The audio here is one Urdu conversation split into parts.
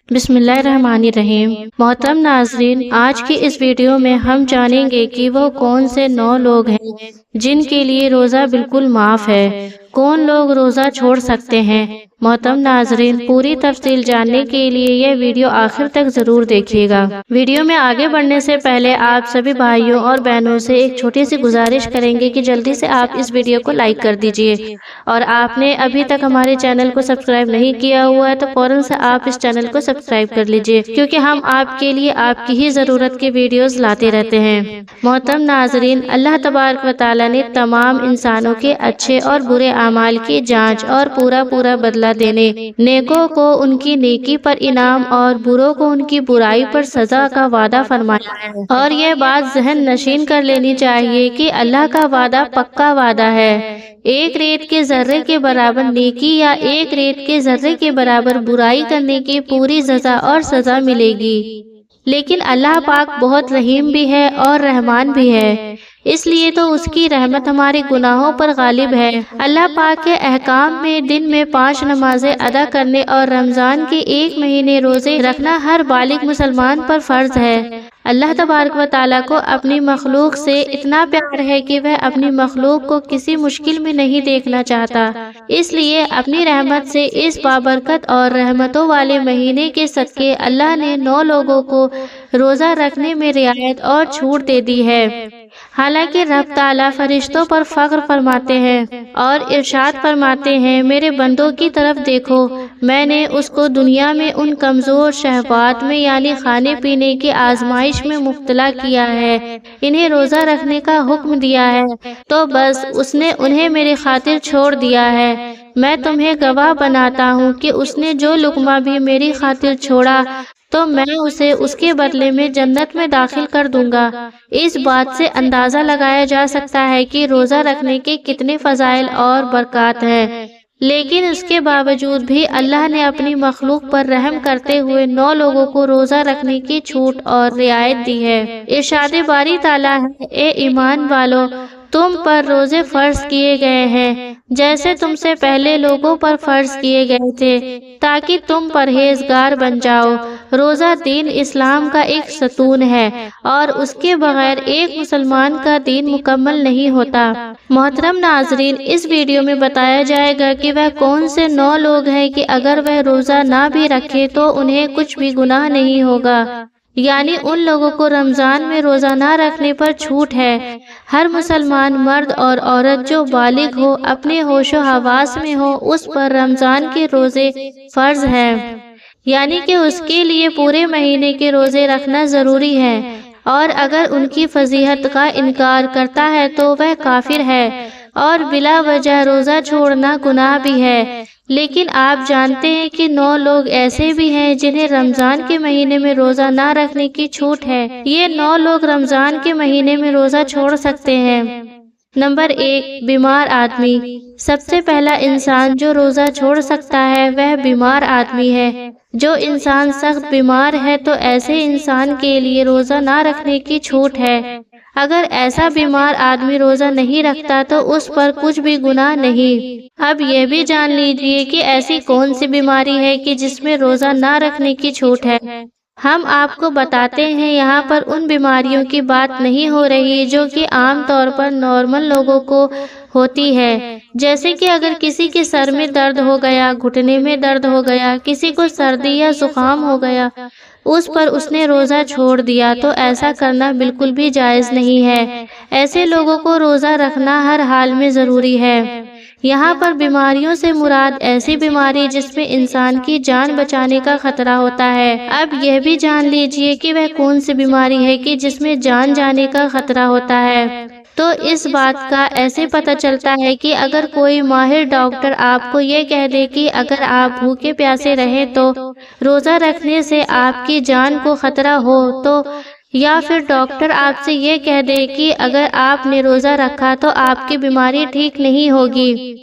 بسم اللہ الرحمن الرحیم۔ محترم ناظرین، آج کی اس ویڈیو میں ہم جانیں گے کہ وہ کون سے 9 لوگ ہیں جن کے لیے روزہ بالکل معاف ہے۔ کون لوگ روزہ چھوڑ سکتے ہیں؟ محترم ناظرین، پوری تفصیل جاننے کے لیے یہ ویڈیو آخر تک ضرور دیکھیے گا۔ ویڈیو میں آگے بڑھنے سے پہلے آپ سبھی بھائیوں اور بہنوں سے ایک چھوٹی سی گزارش کریں گے کہ جلدی سے آپ اس ویڈیو کو لائک کر دیجئے، اور آپ نے ابھی تک ہمارے چینل کو سبسکرائب نہیں کیا ہوا ہے تو فوراً سے آپ اس چینل کو سبسکرائب کر لیجئے، کیونکہ ہم آپ کے لیے آپ کی ہی ضرورت کے ویڈیوز لاتے رہتے ہیں۔ محترم ناظرین، اللہ تبارک و تعالیٰ نے تمام انسانوں کے اچھے اور برے اعمال کی جانچ اور پورا بدلہ دینے، نیکوں کو ان کی نیکی پر انعام اور بروں کو ان کی برائی پر سزا کا وعدہ فرمایا ہے، اور یہ بات ذہن نشین کر لینی چاہیے کہ اللہ کا وعدہ پکا وعدہ ہے۔ ایک ریت کے ذرے کے برابر نیکی یا ایک ریت کے ذرے کے برابر برائی کرنے کی پوری جزا اور سزا ملے گی، لیکن اللہ پاک بہت رحیم بھی ہے اور رحمان بھی ہے، اس لیے تو اس کی رحمت ہمارے گناہوں پر غالب ہے۔ اللہ پاک کے احکام میں دن میں 5 نمازیں ادا کرنے اور رمضان کے 1 مہینے روزے رکھنا ہر بالغ مسلمان پر فرض ہے۔ اللہ تبارک و تعالیٰ کو اپنی مخلوق سے اتنا پیار ہے کہ وہ اپنی مخلوق کو کسی مشکل میں نہیں دیکھنا چاہتا، اس لیے اپنی رحمت سے اس بابرکت اور رحمتوں والے مہینے کے صدقے اللہ نے 9 لوگوں کو روزہ رکھنے میں رعایت اور چھوٹ دے دی ہے۔ حالانکہ رب تعالیٰ فرشتوں پر فخر فرماتے ہیں اور ارشاد فرماتے ہیں، میرے بندوں کی طرف دیکھو، میں نے اس کو دنیا میں ان کمزور شہوات میں یعنی کھانے پینے کی آزمائش میں مبتلا کیا ہے، انہیں روزہ رکھنے کا حکم دیا ہے تو بس اس نے انہیں میری خاطر چھوڑ دیا ہے۔ میں تمہیں گواہ بناتا ہوں کہ اس نے جو لقمہ بھی میری خاطر چھوڑا تو میں اسے اس کے بدلے میں جنت میں داخل کر دوں گا۔ اس بات سے اندازہ لگایا جا سکتا ہے کہ روزہ رکھنے کے کتنے فضائل اور برکات ہیں، لیکن اس کے باوجود بھی اللہ نے اپنی مخلوق پر رحم کرتے ہوئے 9 لوگوں کو روزہ رکھنے کی چھوٹ اور رعایت دی ہے۔ ارشاد باری تعالیٰ ہے، اے ایمان والو، تم پر روزے فرض کیے گئے ہیں جیسے تم سے پہلے لوگوں پر فرض کیے گئے تھے، تاکہ تم پرہیزگار بن جاؤ۔ روزہ دین اسلام کا ایک ستون ہے اور اس کے بغیر ایک مسلمان کا دین مکمل نہیں ہوتا۔ محترم ناظرین، اس ویڈیو میں بتایا جائے گا کہ وہ کون سے 9 لوگ ہیں کہ اگر وہ روزہ نہ بھی رکھے تو انہیں کچھ بھی گناہ نہیں ہوگا، یعنی ان لوگوں کو رمضان میں روزہ نہ رکھنے پر چھوٹ ہے۔ ہر مسلمان مرد اور عورت جو بالغ ہو، اپنے ہوش و حواس میں ہو، اس پر رمضان کے روزے فرض ہیں، یعنی کہ اس کے لیے پورے مہینے کے روزے رکھنا ضروری ہے، اور اگر ان کی فضیلت کا انکار کرتا ہے تو وہ کافر ہے، اور بلا وجہ روزہ چھوڑنا گناہ بھی ہے۔ لیکن آپ جانتے ہیں کہ 9 لوگ ایسے بھی ہیں جنہیں رمضان کے مہینے میں روزہ نہ رکھنے کی چھوٹ ہے۔ یہ 9 لوگ رمضان کے مہینے میں روزہ چھوڑ سکتے ہیں۔ نمبر 1، بیمار آدمی۔ سب سے پہلا انسان جو روزہ چھوڑ سکتا ہے وہ بیمار آدمی ہے۔ جو انسان سخت بیمار ہے تو ایسے انسان کے لیے روزہ نہ رکھنے کی چھوٹ ہے۔ اگر ایسا بیمار آدمی روزہ نہیں رکھتا تو اس پر کچھ بھی گناہ نہیں۔ اب یہ بھی جان لیجئے کہ ایسی کون سی بیماری ہے کہ جس میں روزہ نہ رکھنے کی چھوٹ ہے۔ ہم آپ کو بتاتے ہیں، یہاں پر ان بیماریوں کی بات نہیں ہو رہی جو کہ عام طور پر نارمل لوگوں کو ہوتی ہے، جیسے کہ اگر کسی کے سر میں درد ہو گیا، گھٹنے میں درد ہو گیا، کسی کو سردی یا زکام ہو گیا، اس پر اس نے روزہ چھوڑ دیا، تو ایسا کرنا بالکل بھی جائز نہیں ہے۔ ایسے لوگوں کو روزہ رکھنا ہر حال میں ضروری ہے۔ یہاں پر بیماریوں سے مراد ایسی بیماری جس میں انسان کی جان بچانے کا خطرہ ہوتا ہے۔ اب یہ بھی جان لیجئے کہ وہ کون سی بیماری ہے کہ جس میں جان جانے کا خطرہ ہوتا ہے۔ تو اس بات کا ایسے پتہ چلتا ہے کہ اگر کوئی ماہر ڈاکٹر آپ کو یہ کہہ دے کہ اگر آپ بھوکے پیاسے رہیں تو روزہ رکھنے سے آپ کی جان کو خطرہ ہو، تو یا پھر ڈاکٹر آپ سے یہ کہہ دے کہ اگر آپ نے روزہ رکھا تو آپ کی بیماری ٹھیک نہیں ہوگی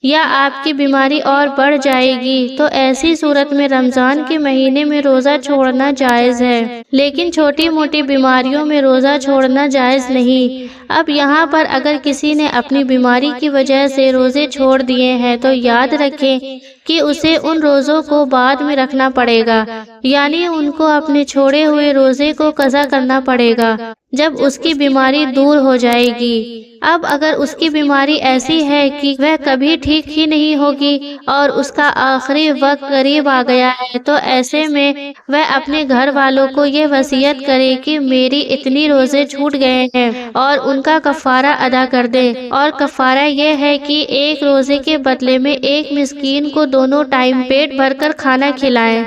یا آپ کی بیماری اور بڑھ جائے گی، تو ایسی صورت میں رمضان کے مہینے میں روزہ چھوڑنا جائز ہے، لیکن چھوٹی موٹی بیماریوں میں روزہ چھوڑنا جائز نہیں۔ اب یہاں پر اگر کسی نے اپنی بیماری کی وجہ سے روزے چھوڑ دیے ہیں تو یاد رکھیں کہ اسے ان روزوں کو بعد میں رکھنا پڑے گا، یعنی ان کو اپنے چھوڑے ہوئے روزے کو قضا کرنا پڑے گا جب اس کی بیماری دور ہو جائے گی۔ اب اگر اس کی بیماری ایسی ہے کہ وہ کبھی ٹھیک ہی نہیں ہوگی اور اس کا آخری وقت قریب آ گیا ہے، تو ایسے میں وہ اپنے گھر والوں کو یہ وصیت کرے کہ میری اتنی روزے چھوٹ گئے ہیں اور ان کا کفارہ ادا کر دے، اور کفارہ یہ ہے کہ ایک روزے کے بدلے میں ایک مسکین کو دونوں ٹائم پیٹ بھر کر کھانا کھلائیں۔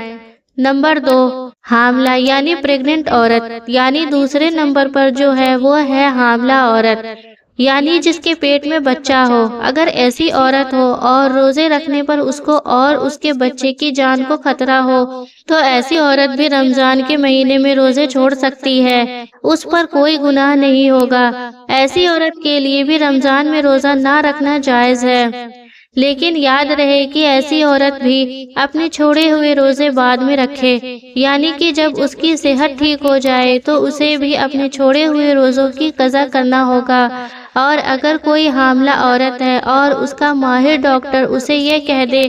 نمبر 2، حاملہ یعنی پریگننٹ عورت، یعنی دوسرے نمبر پر جو ہے وہ ہے حاملہ عورت، یعنی جس کے پیٹ میں بچہ ہو۔ اگر ایسی عورت ہو اور روزے رکھنے پر اس کو اور اس کے بچے کی جان کو خطرہ ہو تو ایسی عورت بھی رمضان کے مہینے میں روزے چھوڑ سکتی ہے، اس پر کوئی گناہ نہیں ہوگا۔ ایسی عورت کے لیے بھی رمضان میں روزہ نہ رکھنا جائز ہے، لیکن یاد رہے کہ ایسی عورت بھی اپنے چھوڑے ہوئے روزے بعد میں رکھے، یعنی کہ جب اس کی صحت ٹھیک ہو جائے تو اسے بھی اپنے چھوڑے ہوئے روزوں کی قضا کرنا ہوگا۔ اور اگر کوئی حاملہ عورت ہے اور اس کا ماہر ڈاکٹر اسے یہ کہہ دے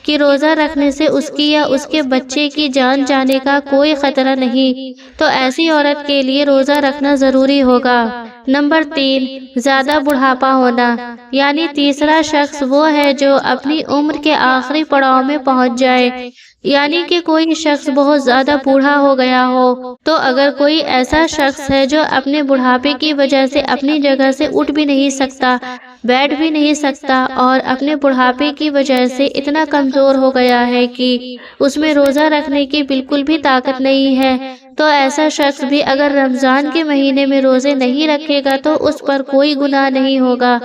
کہ روزہ رکھنے سے اس کی یا اس کے بچے کی جان جانے کا کوئی خطرہ نہیں، تو ایسی عورت کے لیے روزہ رکھنا ضروری ہوگا۔ نمبر 3، زیادہ بڑھاپا ہونا، یعنی تیسرا شخص وہ ہے جو اپنی عمر کے آخری پڑاؤ میں پہنچ جائے، یعنی کہ کوئی شخص بہت زیادہ بوڑھا ہو گیا ہو۔ تو اگر کوئی ایسا شخص ہے جو اپنے بڑھاپے کی وجہ سے اپنی جگہ سے اٹھ بھی نہیں سکتا، بیٹھ بھی نہیں سکتا، اور اپنے بڑھاپے کی وجہ سے اتنا کمزور ہو گیا ہے کہ اس میں روزہ رکھنے کی بالکل بھی طاقت نہیں ہے، تو ایسا شخص بھی اگر رمضان کے مہینے میں روزے نہیں رکھے گا تو اس پر کوئی گناہ نہیں ہوگا۔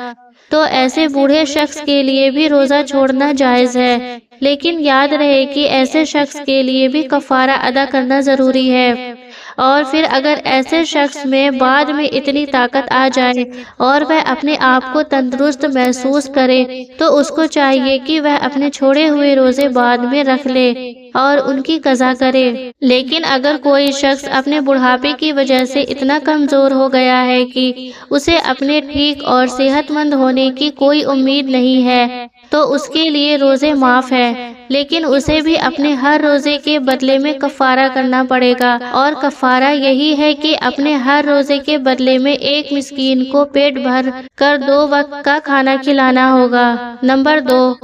تو ایسے بوڑھے شخص کے لیے بھی روزہ چھوڑنا جائز ہے، لیکن یاد رہے کہ ایسے شخص کے لیے بھی کفارہ ادا کرنا ضروری ہے۔ اور پھر اگر ایسے شخص میں بعد میں اتنی طاقت آ جائے اور وہ اپنے آپ کو تندرست محسوس کرے تو اس کو چاہیے کہ وہ اپنے چھوڑے ہوئے روزے بعد میں رکھ لے اور ان کی قضا کرے۔ لیکن اگر کوئی شخص اپنے بڑھاپے کی وجہ سے اتنا کمزور ہو گیا ہے کہ اسے اپنے ٹھیک اور صحت مند ہونے کی کوئی امید نہیں ہے تو اس کے لیے روزے معاف ہے، لیکن اسے بھی اپنے ہر روزے کے بدلے میں کفارہ کرنا پڑے گا، اور کفارہ یہی ہے کہ اپنے ہر روزے کے بدلے میں ایک مسکین کو پیٹ بھر کر 2 وقت کا کھانا کھلانا ہوگا۔ نمبر 2،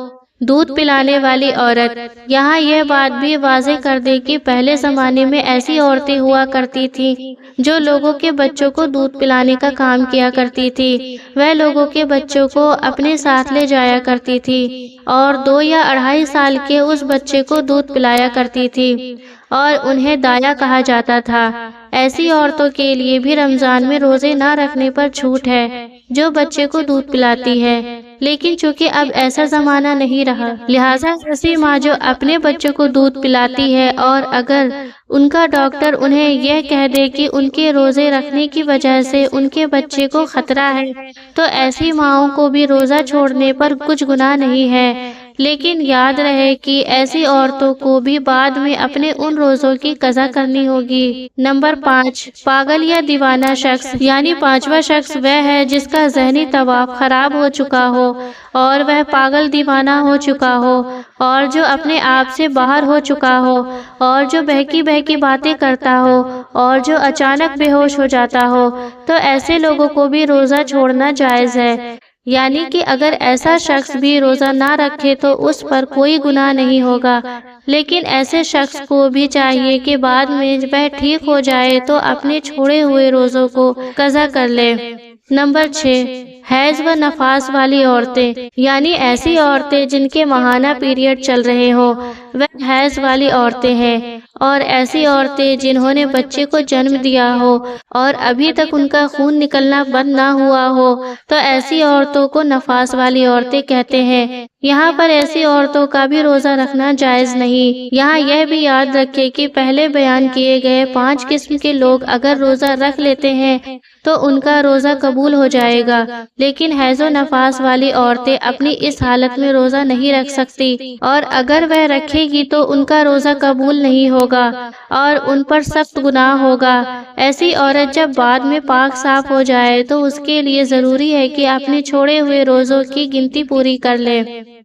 دودھ پلانے والی عورت۔ یہاں یہ بات بھی واضح کر دے کہ پہلے زمانے میں ایسی عورتیں ہوا کرتی تھیں جو لوگوں کے بچوں کو دودھ پلانے کا کام کیا کرتی تھی۔ وہ لوگوں کے بچوں کو اپنے ساتھ لے جایا کرتی تھی اور 2 یا 2.5 سال کے اس بچے کو دودھ پلایا کرتی تھی، اور انہیں دایا کہا جاتا تھا۔ ایسی عورتوں کے لیے بھی رمضان میں روزے نہ رکھنے پر چھوٹ ہے جو بچے کو دودھ پلاتی ہے، لیکن چونکہ اب ایسا زمانہ نہیں رہا، لہٰذا ایسی ماں جو اپنے بچوں کو دودھ پلاتی ہے اور اگر ان کا ڈاکٹر انہیں یہ کہہ دے کہ ان کے روزے رکھنے کی وجہ سے ان کے بچے کو خطرہ ہے تو ایسی ماؤں کو بھی روزہ چھوڑنے پر کچھ گناہ نہیں ہے، لیکن یاد رہے کہ ایسی عورتوں کو بھی بعد میں اپنے ان روزوں کی قضا کرنی ہوگی۔ نمبر 5، پاگل یا دیوانہ شخص، یعنی 5واں شخص وہ ہے جس کا ذہنی توازن خراب ہو چکا ہو اور وہ پاگل دیوانہ ہو چکا ہو اور جو اپنے آپ سے باہر ہو چکا ہو اور جو بہکی بہکی باتیں کرتا ہو اور جو اچانک بے ہوش ہو جاتا ہو، تو ایسے لوگوں کو بھی روزہ چھوڑنا جائز ہے، یعنی کہ اگر ایسا شخص بھی روزہ نہ رکھے تو اس پر کوئی گناہ نہیں ہوگا، لیکن ایسے شخص کو بھی چاہیے کہ بعد میں وہ ٹھیک ہو جائے تو اپنے چھوڑے ہوئے روزوں کو قضا کر لے۔ نمبر 6، حیض و نفاس والی عورتیں، یعنی ایسی عورتیں جن کے ماہانہ پیریڈ چل رہے ہوں، وہ حیض والی عورتیں ہیں، اور ایسی عورتیں جنہوں نے بچے کو جنم دیا ہو اور ابھی تک ان کا خون نکلنا بند نہ ہوا ہو، تو ایسی عورتوں کو نفاس والی عورتیں کہتے ہیں۔ یہاں پر ایسی عورتوں کا بھی روزہ رکھنا جائز نہیں۔ یہاں یہ بھی یاد رکھے کہ پہلے بیان کیے گئے 5 قسم کے لوگ اگر روزہ رکھ لیتے ہیں تو ان کا روزہ قبول ہو جائے گا، لیکن حیض و نفاس والی عورتیں اپنی اس حالت میں روزہ نہیں رکھ سکتی، اور اگر وہ رکھے گی تو ان کا روزہ قبول نہیں ہوگا۔ ہوگا اور ان پر سخت گناہ ہوگا۔ ایسی عورت جب بعد میں پاک صاف ہو جائے تو اس کے لیے ضروری ہے کہ اپنے چھوڑے ہوئے روزوں کی گنتی پوری کر لے۔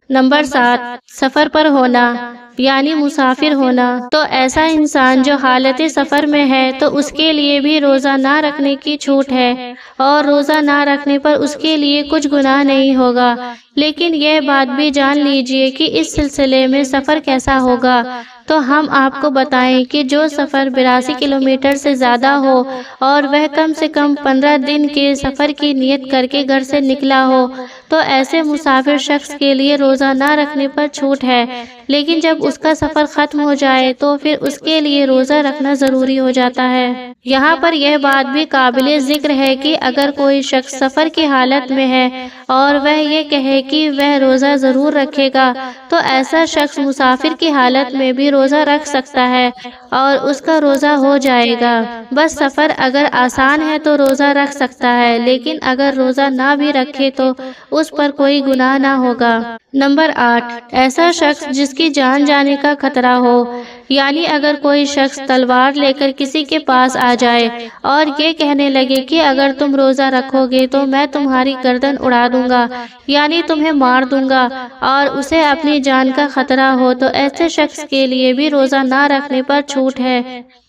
نمبر 7، سفر پر ہونا یعنی مسافر ہونا۔ تو ایسا انسان جو حالت سفر میں ہے تو اس کے لیے بھی روزہ نہ رکھنے کی چھوٹ ہے، اور روزہ نہ رکھنے پر اس کے لیے کچھ گناہ نہیں ہوگا۔ لیکن یہ بات بھی جان لیجئے کہ اس سلسلے میں سفر کیسا ہوگا۔ تو ہم آپ کو بتائیں کہ جو سفر 82 کلومیٹر سے زیادہ ہو اور وہ کم سے کم 15 دن کے سفر کی نیت کر کے گھر سے نکلا ہو، تو ایسے مسافر شخص کے لیے روزہ نہ رکھنے پر چھوٹ ہے۔ لیکن جب اس کا سفر ختم ہو جائے تو پھر اس کے لیے روزہ رکھنا ضروری ہو جاتا ہے۔ یہاں پر یہ بات بھی قابل ذکر ہے کہ اگر کوئی شخص سفر کی حالت میں ہے اور وہ یہ کہے کہ وہ روزہ ضرور رکھے گا، تو ایسا شخص مسافر کی حالت میں بھی روزہ رکھ سکتا ہے اور اس کا روزہ ہو جائے گا۔ بس سفر اگر آسان ہے تو روزہ رکھ سکتا ہے، لیکن اگر روزہ نہ بھی رکھے تو اس پر کوئی گناہ نہ ہوگا۔ نمبر 8، ایسا شخص جس کی جان جانے کا خطرہ ہو، یعنی اگر کوئی شخص تلوار لے کر کسی کے پاس آ جائے اور یہ کہنے لگے کہ اگر تم روزہ رکھو گے تو میں تمہاری گردن اڑا دوں گا، یعنی تمہیں مار دوں گا، اور اسے اپنی جان کا خطرہ ہو، تو ایسے شخص کے لیے بھی روزہ نہ رکھنے پر چھوٹ ہے۔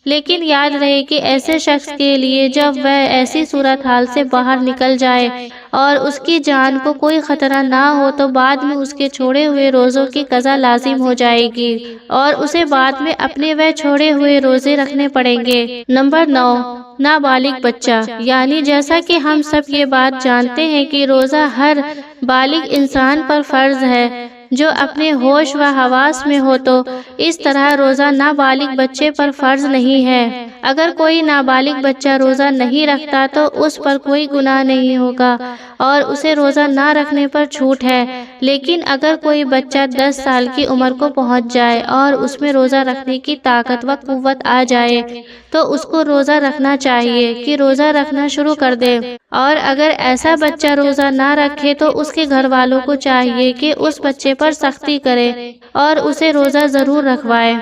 لیکن یاد رہے کہ ایسے شخص کے لیے جب وہ ایسی صورتحال سے باہر نکل جائے اور اس کی جان کو کوئی خطرہ نہ ہو تو بعد میں اس کے چھوڑے ہوئے روزوں کی قضا لازم ہو جائے گی اور اسے بعد میں اپنے وہ چھوڑے ہوئے روزے رکھنے پڑیں گے۔ نمبر 9، نابالغ بچہ، یعنی جیسا کہ ہم سب یہ بات جانتے ہیں کہ روزہ ہر بالغ انسان پر فرض ہے جو اپنے ہوش و حواس میں ہو، تو اس طرح روزہ نابالغ بچے پر فرض نہیں ہے۔ اگر کوئی نابالغ بچہ روزہ نہیں رکھتا تو اس پر کوئی گناہ نہیں ہوگا اور اسے روزہ نہ رکھنے پر چھوٹ ہے۔ لیکن اگر کوئی بچہ 10 سال کی عمر کو پہنچ جائے اور اس میں روزہ رکھنے کی طاقت و قوت آ جائے تو اس کو روزہ رکھنا چاہیے کہ روزہ رکھنا شروع کر دے، اور اگر ایسا بچہ روزہ نہ رکھے تو اس کے گھر والوں کو چاہیے کہ اس بچے پر سختی کرے اور اسے روزہ ضرور رکھوائے۔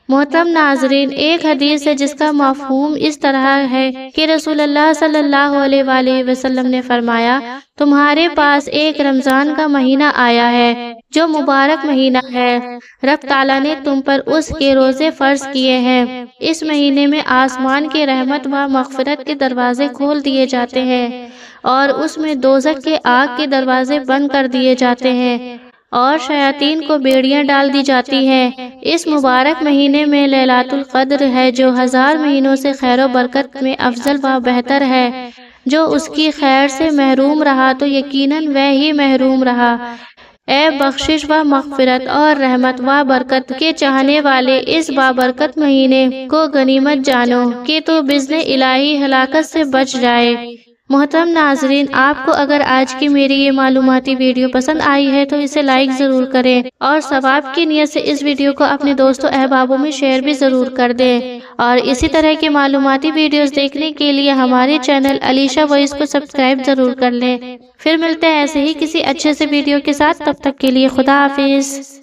محترم ناظرین، ایک حدیث ہے جس کا مفہوم اس طرح ہے کہ رسول اللہ صلی اللہ علیہ وآلہ وسلم نے فرمایا، تمہارے پاس ایک رمضان کا مہینہ آیا ہے جو مبارک مہینہ ہے، رب تعالیٰ نے تم پر اس کے روزے فرض کیے ہیں۔ اس مہینے میں آسمان کے رحمت و مغفرت کے دروازے کھول دیے جاتے ہیں اور اس میں دوزخ کے آگ کے دروازے بند کر دیے جاتے ہیں اور شیاطین کو بیڑیاں ڈال دی جاتی ہیں۔ اس مبارک مہینے میں لیلۃ القدر ہے جو 1000 مہینوں سے خیر و برکت میں افضل و بہتر ہے۔ جو اس کی خیر سے محروم رہا تو یقیناً وہ ہی محروم رہا۔ اے بخشش و مغفرت اور رحمت و برکت کے چاہنے والے، اس بابرکت مہینے کو غنیمت جانو کہ تو بإذن الہی ہلاکت سے بچ جائے۔ محترم ناظرین، آپ کو اگر آج کی میری یہ معلوماتی ویڈیو پسند آئی ہے تو اسے لائک ضرور کریں اور ثواب کی نیت سے اس ویڈیو کو اپنے دوستوں احبابوں میں شیئر بھی ضرور کر دیں، اور اسی طرح کے معلوماتی ویڈیوز دیکھنے کے لیے ہمارے چینل علیشہ وائس کو سبسکرائب ضرور کر لیں۔ پھر ملتے ہیں ایسے ہی کسی اچھے سے ویڈیو کے ساتھ، تب تک کے لیے خدا حافظ۔